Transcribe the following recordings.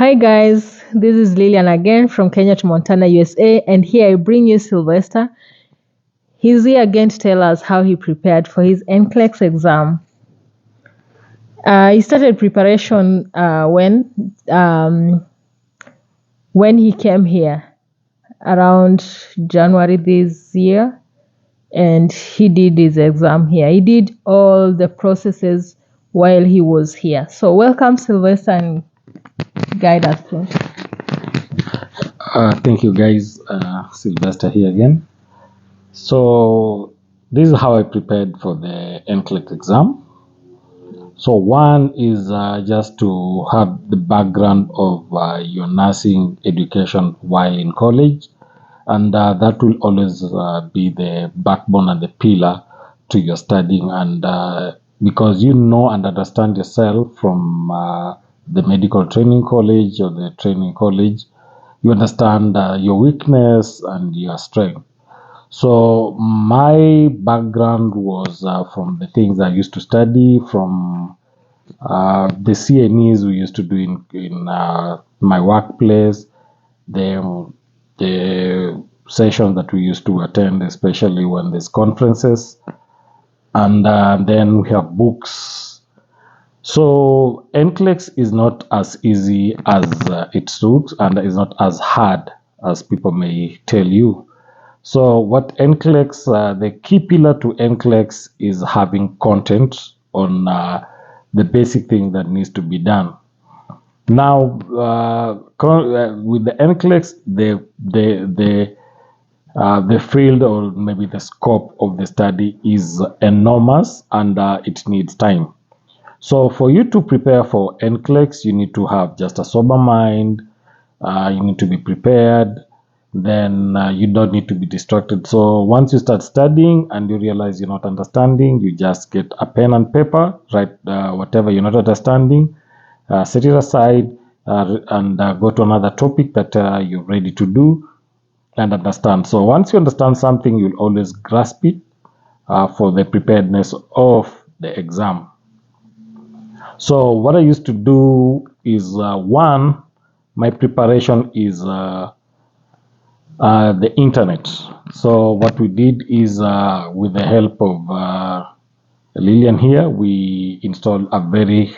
Hi guys, this is Lillian again from Kenya to Montana, USA, and here I bring you Sylvester. He's here again to tell us how he prepared for his NCLEX exam. He started preparation when he came here around January this year, and he did his exam here. He did all the processes while he was here. So welcome, Sylvester, and guide us, please. Thank you guys, Sylvester here again. So this is how I prepared for the NCLEX exam. So one is just to have the background of your nursing education while in college, and that will always be the backbone and the pillar to your studying, and because you know and understand yourself from the medical training college or the training college, you understand your weakness and your strength. So my background was from the things I used to study, from the CNEs we used to do in my workplace, the sessions that we used to attend, especially when there's conferences, and then we have books. So NCLEX is not as easy as it looks, and is not as hard as people may tell you. So what NCLEX, the key pillar to NCLEX is having content on the basic thing that needs to be done. Now, with the NCLEX, the field or maybe the scope of the study is enormous, and it needs time. So for you to prepare for NCLEX, you need to have just a sober mind. You need to be prepared. Then you don't need to be distracted. So once you start studying and you realize you're not understanding, you just get a pen and paper, write whatever you're not understanding, set it aside, and go to another topic that you're ready to do and understand. So once you understand something, you'll always grasp it for the preparedness of the exam. So what I used to do is one, my preparation is the internet. So what we did is with the help of Lillian here, we installed a very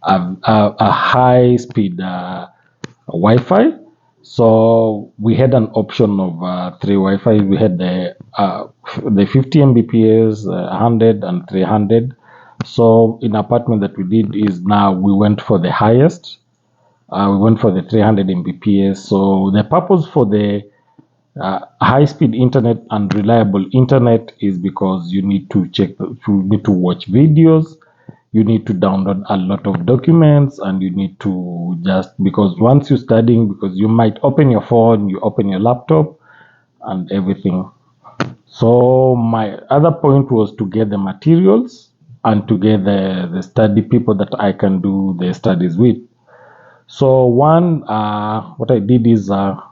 a high speed Wi-Fi. So we had an option of three Wi-Fi. We had the 50 Mbps, 100 and 300. So in apartment that we did is now we went for the highest. We went for the 300 Mbps. So the purpose for the high-speed internet and reliable internet is because you need to you need to watch videos, you need to download a lot of documents, and you need to because once you're studying, because you might open your phone, you open your laptop, and everything. So my other point was to get the materials and to get the study people that I can do the studies with. So one, what I did is I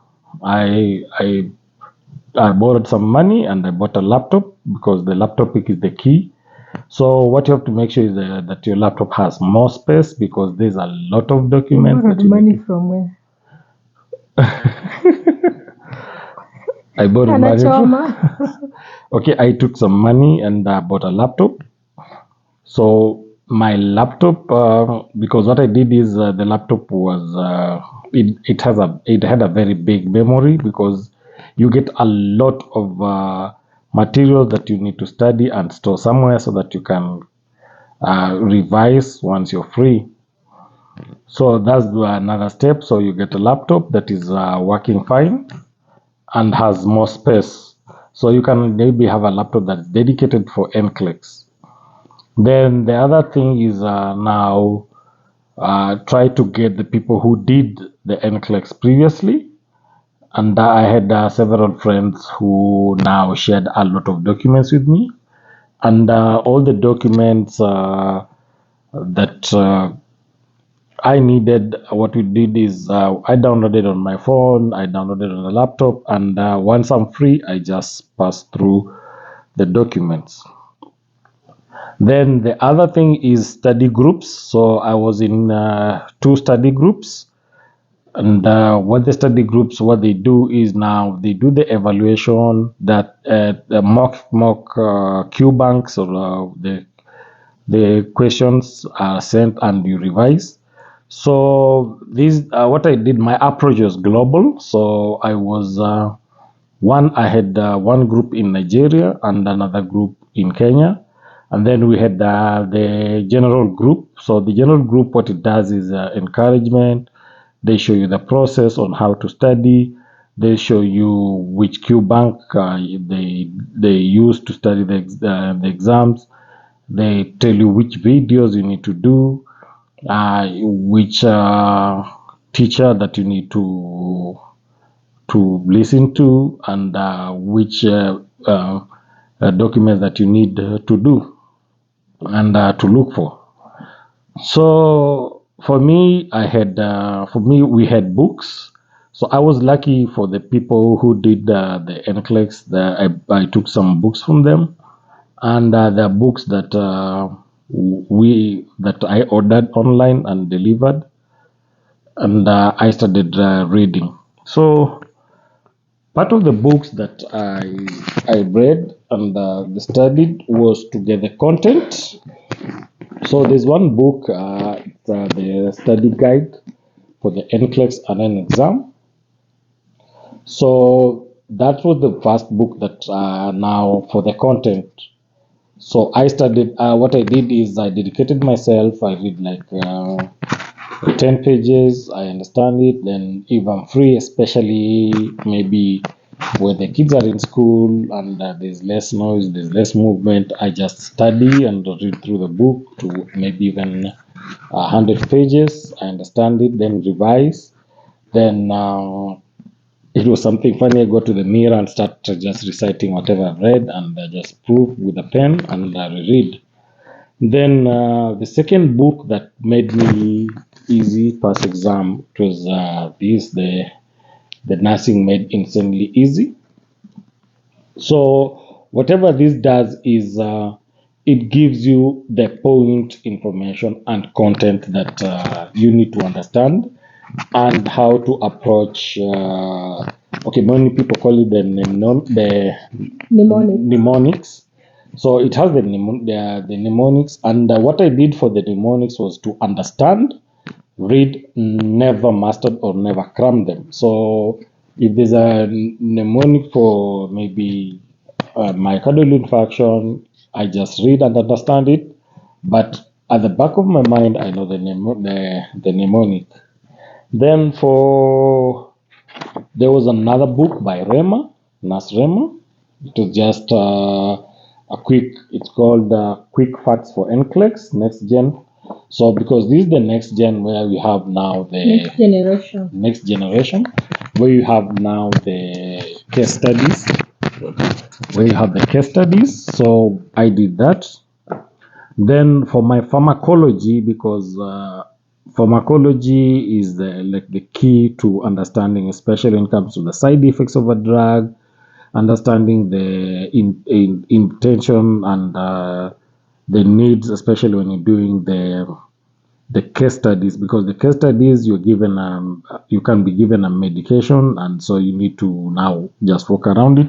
borrowed some money and I bought a laptop, because the laptop is the key. So what you have to make sure is that your laptop has more space, because there's a lot of documents. Borrowed money from where? I borrowed money. Okay, I took some money and bought a laptop. So my laptop, because what I did is the laptop was it had a very big memory, because you get a lot of material that you need to study and store somewhere so that you can revise once you're free. So that's another step. So you get a laptop that is working fine and has more space. So you can maybe have a laptop that's dedicated for NCLEX. Then the other thing is now try to get the people who did the NCLEX previously. And I had several friends who now shared a lot of documents with me. And all the documents that I needed, what we did is I downloaded on my phone, I downloaded on the laptop, and once I'm free, I just pass through the documents. Then the other thing is study groups. So I was in 2 study groups. And what the study groups, what they do is now they do the evaluation that the mock Q banks, or the questions are sent and you revise. So this what I did. My approach was global. So I was I had one group in Nigeria and another group in Kenya, and then we had the general group. So the general group, what it does is encouragement. They show you the process on how to study. They show you which Q bank they use to study the exams. They tell you which videos you need to do, which teacher that you need to listen to, and which documents that you need to do and to look for. So for me, we had books. So I was lucky for the people who did the NCLEX. I took some books from them, and the books that I ordered online and delivered, and I started reading. So part of the books that I read and studied was to get the content. So there's one book, it's, the study guide for the NCLEX and N exam. So that was the first book that now for the content. So I studied. What I did is I dedicated myself. I read like 10 pages. I understand it. Then if I'm free, especially maybe where the kids are in school and there's less noise, there's less movement, I just study and read through the book to maybe even 100 pages. I understand it, then revise. Then it was something funny. I go to the mirror and start just reciting whatever I've read, and I just prove with a pen and I reread. Then the second book that made me easy pass exam, it was the nursing made insanely easy. So whatever this does is it gives you the point information and content that you need to understand, and how to approach. Okay, many people call it the mnemonics. So it has the mnemonics, and what I did for the mnemonics was to understand, read, never mastered or never cram them. So if there's a mnemonic for maybe myocardial infarction, I just read and understand it. But at the back of my mind, I know the mnemonic. Then there was another book by Nurse Rema. It was just it's called Quick Facts for NCLEX, Next Gen. So because this is the next gen where we have now the next generation, where you have now the case studies, So I did that. Then for my pharmacology, because pharmacology is the key to understanding, especially when it comes to the side effects of a drug, understanding the intention and the needs, especially when you're doing the case studies, because the case studies you can be given a medication, and so you need to now just walk around it.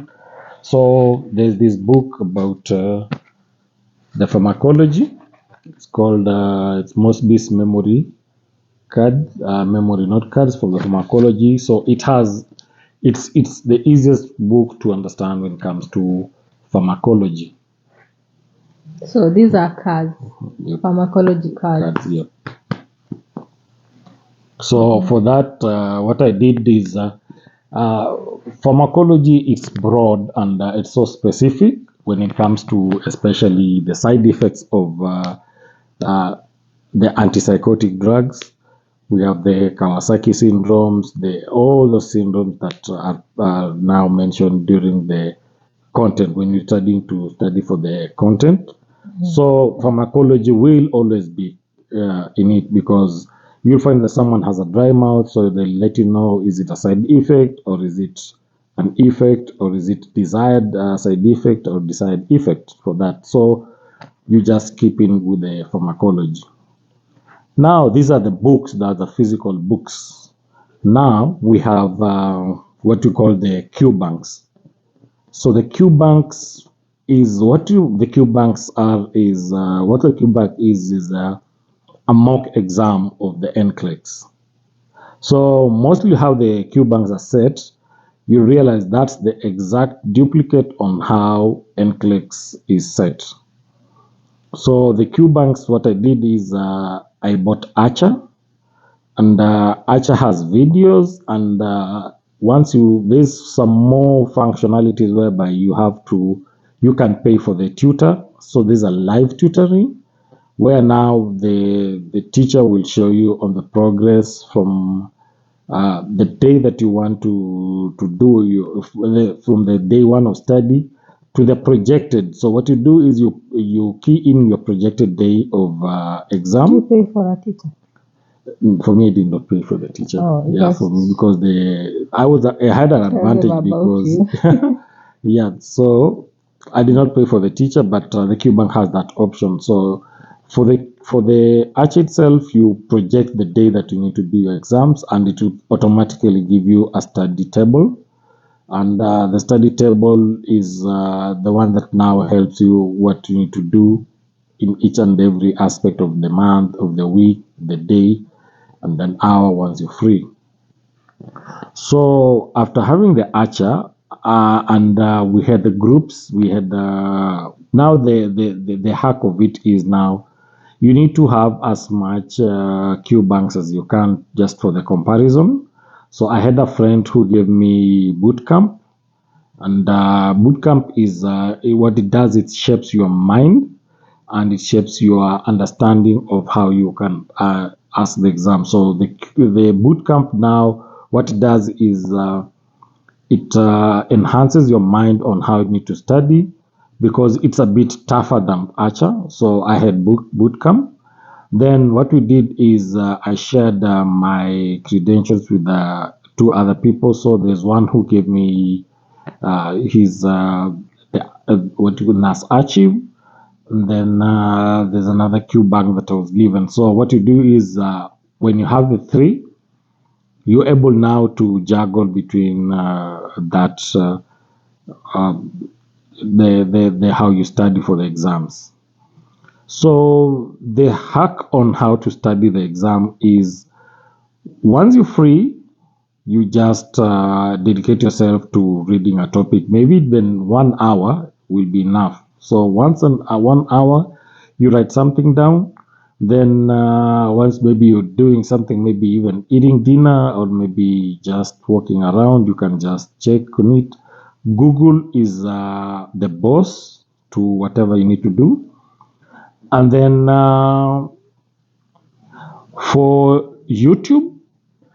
So there's this book about the pharmacology. It's called it's Mosby's memory note cards for the pharmacology. So it's the easiest book to understand when it comes to pharmacology. So these are cards, pharmacology cards. Yep. So for that, what I did is pharmacology is broad, and it's so specific when it comes to especially the side effects of the antipsychotic drugs. We have the Kawasaki syndromes, all the syndromes that are now mentioned during the content when you're study for the content. So pharmacology will always be in it, because you'll find that someone has a dry mouth, so they'll let you know, is it a side effect, or is it an effect, or is it desired side effect or desired effect for that. So you just keep in with the pharmacology. Now these are the books, that are the physical books. Now we have what you call the Q banks. So the Q banks is the Q banks are is what the Q bank is a mock exam of the NCLEX. So mostly how the Q banks are set, you realize that's the exact duplicate on how NCLEX is set. So the Q banks, what I did is I bought Archer, and Archer has videos, and there's some more functionalities whereby you can pay for the tutor. So there's a live tutoring where now the teacher will show you on the progress from the day that you want to do from the day one of study to the projected. So what you do is you key in your projected day of exam. Do you pay for a teacher? For me, I did not pay for the teacher. Oh, Yeah, for me because I had an advantage because yeah. So I did not pay for the teacher, but the QBank has that option. So for the Arch itself, you project the day that you need to do your exams, and it will automatically give you a study table. And the study table is the one that now helps you what you need to do in each and every aspect of the month, of the week, the day, and then hour once you're free. So after having the Archer, and we had the groups, we had now the hack of it is now you need to have as much Q banks as you can just for the comparison. So I had a friend who gave me bootcamp, and bootcamp is what it does. It shapes your mind, and it shapes your understanding of how you can ask the exam. So the bootcamp now, what it does is it enhances your mind on how you need to study because it's a bit tougher than Archer. So I had bootcamp. Then what we did is I shared my credentials with two other people. So there's one who gave me his what you call NAS archive. And then there's another Q bank that I was given. So what you do is when you have the three, you're able now to juggle between that the how you study for the exams. So the hack on how to study the exam is once you're free, you just dedicate yourself to reading a topic. Maybe even 1 hour will be enough. So once in 1 hour, you write something down. Then once maybe you're doing something, maybe even eating dinner or maybe just walking around, you can just check on it. Google is the boss to whatever you need to do. And then for YouTube,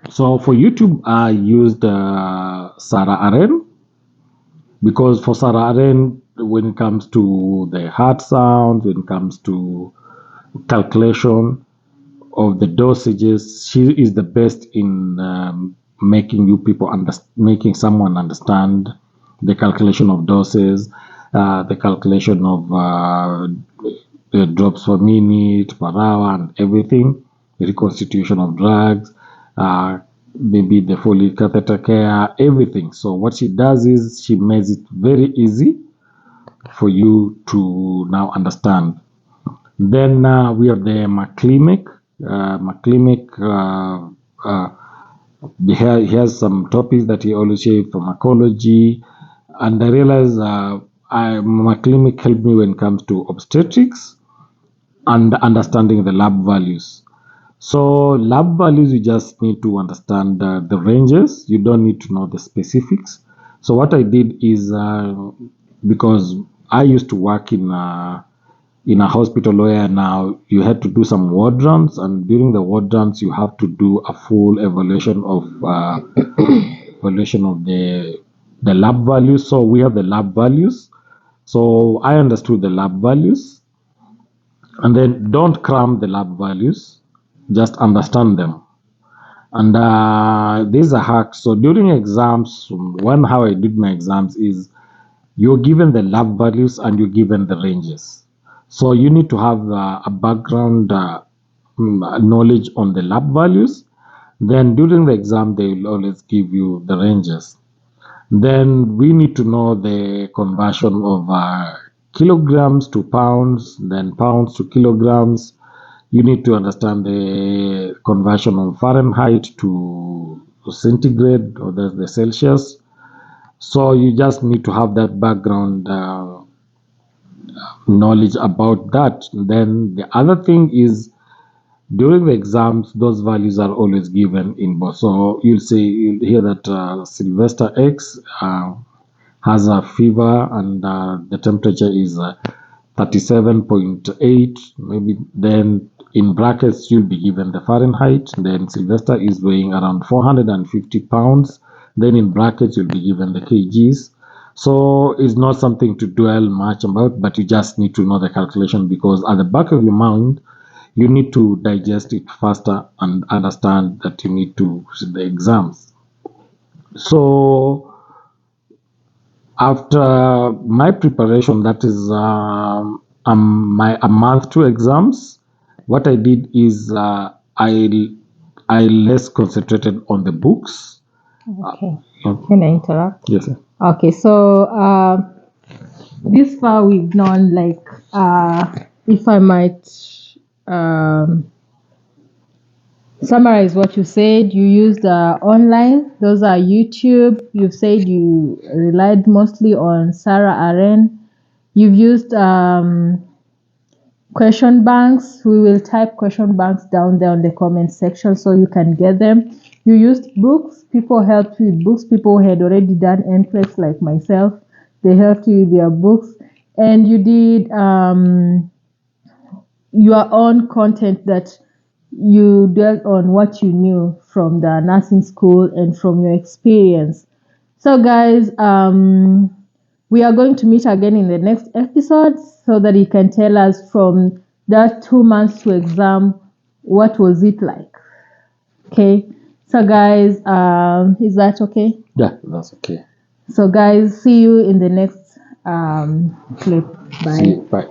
so for YouTube, I used Sarah Aren because for Sarah Aren, when it comes to the hard sounds, when it comes to calculation of the dosages, she is the best in making someone understand the calculation of doses, the calculation of the drops per minute, per hour, and everything, the reconstitution of drugs, maybe the Foley catheter care, everything. So what she does is she makes it very easy for you to now understand. Then we have the McClinic. He has some topics that he always shares, pharmacology, and I realize McClinic helped me when it comes to obstetrics and understanding the lab values. So lab values, you just need to understand the ranges. You don't need to know the specifics. So what I did is because I used to work in a hospital where now you had to do some ward runs, and during the ward runs you have to do a full evaluation of the lab values. So we have the lab values. So I understood the lab values, and then don't cram the lab values, just understand them. And there's a hack. So during exams, how I did my exams is you're given the lab values and you're given the ranges. So you need to have a background knowledge on the lab values, Then during the exam, they will always give you the ranges. Then we need to know the conversion of kilograms to pounds, then pounds to kilograms. You need to understand the conversion of Fahrenheit to centigrade, or the Celsius. So you just need to have that background knowledge about that. Then the other thing is, during the exams, those values are always given in both. So you'll hear that Sylvester X has a fever, and the temperature is 37.8. Maybe then in brackets you'll be given the Fahrenheit. Then Sylvester is weighing around 450 pounds. Then in brackets you'll be given the kgs. So it's not something to dwell much about, but you just need to know the calculation, because at the back of your mind you need to digest it faster and understand that you need to sit the exams. So after my preparation, that is a month to exams, what I did is I less concentrated on the books. Okay. Can I interrupt? Yes, sir. Okay, so this far we've known, like, if I might summarize what you said, you used online, those are YouTube. You've said you relied mostly on Sarah Aren. You've used question banks. We will type question banks down there on the comment section so you can get them. You used books. People helped you with books. People who had already done NCLEX, like myself, they helped you with their books. And you did your own content, that you dwelt on what you knew from the nursing school and from your experience. So guys, we are going to meet again in the next episode, so that you can tell us from that 2 months to exam, what was it like. Okay, so guys, is that okay? Yeah, that's okay. So guys, see you in the next clip. Bye. See you. Bye.